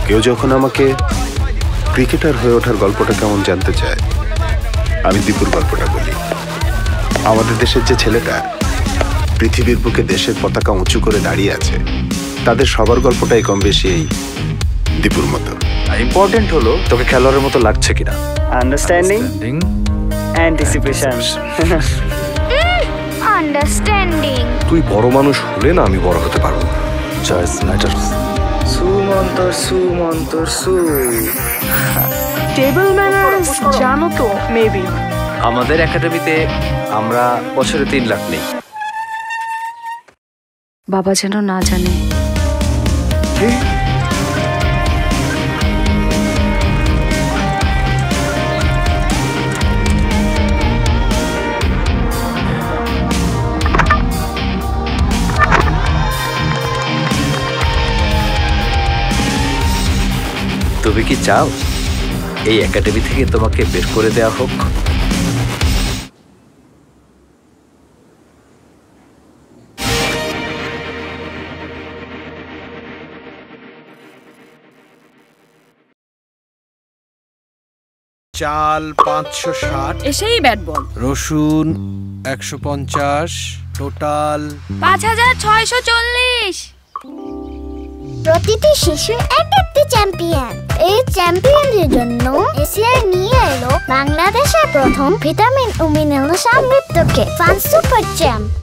কেউ যখন আমাকে ক্রিকেটার হয়ে ওঠার গল্পটা কেমন জানতে চায়, আমি দীপুর গল্পটা বলি। আমাদের দেশের যে ছেলেটা পৃথিবীর বুকে দেশের পতাকা উঁচু করে দাঁড়িয়ে আছে, তাদের সবার গল্পটাই কম বেশি এই দীপুর মতো। ইম্পর্টেন্ট হলো তোকে খেলোয়াড়ের মতো লাগছে কিনা। Understanding, anticipation. আন্ডারস্ট্যান্ডিং। তুই বড় মানুষ হলে না আমি বড় হতে পারবো। Choice matters. সুমন্তর সুমন্তর সু। টেবল ম্যানার্স জানো তো মেবি। আমাদের একাডেমিতে আমরা বছরে 3 লাখ নেই। বাবা যেন না জানে। তুমি কি চাও এই একাডেমি থেকে তোমাকে বের করে দেওয়া হোক? চাল 560, এসেই ব্যাট বল। রসুন 150, টোটাল 5640। প্রতিটি শিশু এক একটি চ্যাম্পিয়ন। এই চ্যাম্পিয়নদের জন্য এশিয়ায় নিয়ে এলো বাংলাদেশের প্রথম ভিটামিন ও মিনারেল সমৃদ্ধ কেক ফান সুপার চ্যাম্প।